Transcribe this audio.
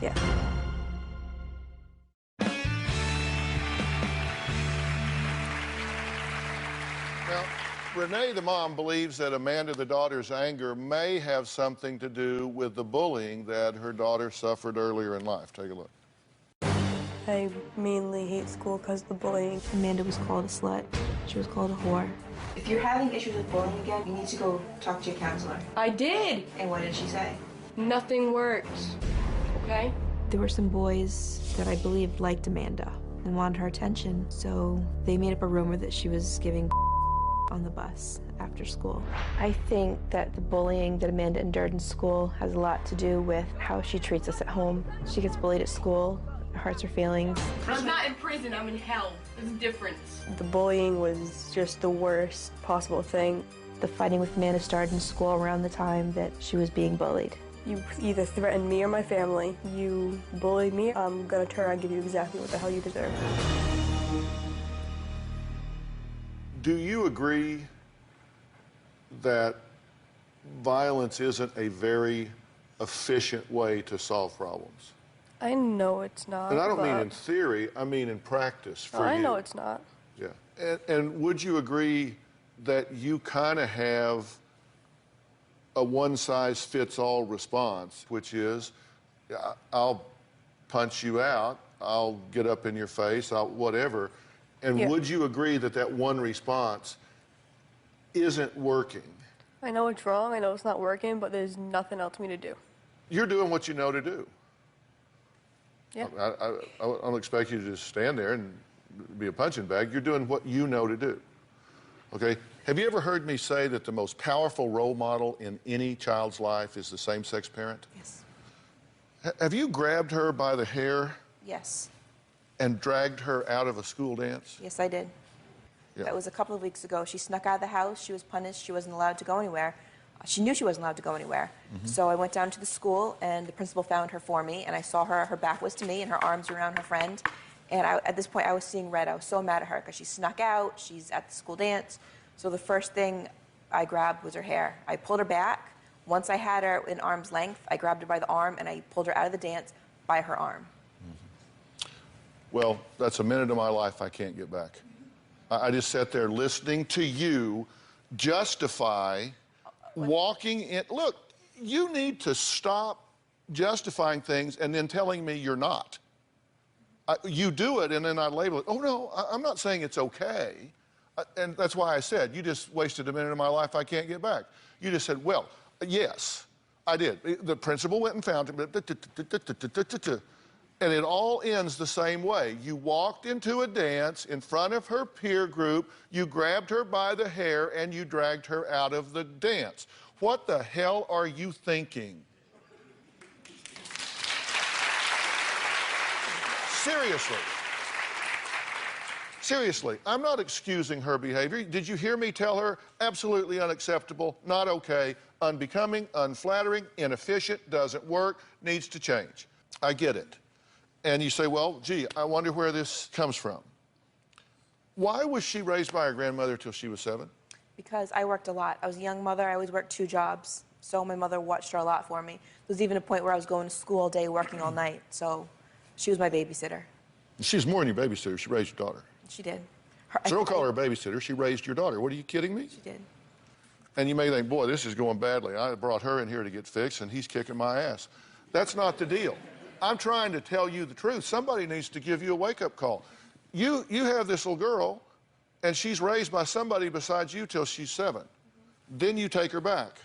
Yeah. Now, Renee, the mom, believes that Amanda, the daughter's anger may have something to do with the bullying that her daughter suffered earlier in life. Take a look. I mainly hate school because of the bullying. Amanda was called a slut. She was called a whore. If you're having issues with bullying again, you need to go talk to your counselor. I did. And what did she say? Nothing worked. Okay? There were some boys that I believed liked Amanda and wanted her attention, so they made up a rumor that she was giving on the bus after school. I think that the bullying that Amanda endured in school has a lot to do with how she treats us at home. She gets bullied at school, it hurts her feelings. I'm not in prison, I'm in hell. There's a difference. The bullying was just the worst possible thing. The fighting with Amanda started in school around the time that she was being bullied. You either threaten me or my family. You bully me, I'm gonna turn around and give you exactly what the hell you deserve. Do you agree that violence isn't a very efficient way to solve problems? I know it's not. And I don't mean in theory, I mean in practice for you. I know it's not. Yeah. And would you agree that you kind of have a one-size-fits-all response, which is, I'll punch you out, I'll get up in your face, I'll whatever. And Yeah. would you agree that that one response isn't working? I know it's wrong, I know it's not working, but there's nothing else for me to do. You're doing what you know to do. Yeah. I don't expect you to just stand there and be a punching bag. You're doing what you know to do. Okay? Have you ever heard me say that the most powerful role model in any child's life is the same-sex parent? Yes. Have you grabbed her by the hair Yes. and dragged her out of a school dance? Yes, I did. Yeah. That was a couple of weeks ago. She snuck out of the house. She was punished. She wasn't allowed to go anywhere. She knew she wasn't allowed to go anywhere. So I went down to the school, and the principal found her for me, and I saw her. Her back was to me, and her arms were around her friend. And at this point, I was seeing red. I was so mad at her because she snuck out. She's at the school dance. So the first thing I grabbed was her hair. I pulled her back. Once I had her in arm's length, I grabbed her by the arm, and I pulled her out of the dance by her arm. Well, that's a minute of my life I can't get back. I just sat there listening to you justify walking in. Look, you need to stop justifying things and then telling me you're not. You do it, and then I label it. Oh, no, I'm not saying it's okay. And that's why I said, you just wasted a minute of my life I can't get back. You just said, well, yes, I did. The principal went and found him. And it all ends the same way. You walked into a dance in front of her peer group, you grabbed her by the hair, and you dragged her out of the dance. What the hell are you thinking? Seriously. Seriously, I'm not excusing her behavior. Did you hear me tell her? Absolutely unacceptable, not okay, unbecoming, unflattering, inefficient, doesn't work, needs to change. I get it. And you say, well, gee, I wonder where this comes from. Why was she raised by her grandmother till she was 7? Because I worked a lot. I was a young mother. I always worked 2 jobs. So my mother watched her a lot for me. There was even a point where I was going to school all day, working all night. So she was my babysitter. She's more than your babysitter. She raised your daughter. She did. So don't call her a babysitter. She raised your daughter. What, are you kidding me? She did. And you may think, boy, this is going badly. I brought her in here to get fixed, and he's kicking my ass. That's not the deal. I'm trying to tell you the truth. Somebody needs to give you a wake-up call. You have this little girl, and she's raised by somebody besides you till she's 7. Then you take her back.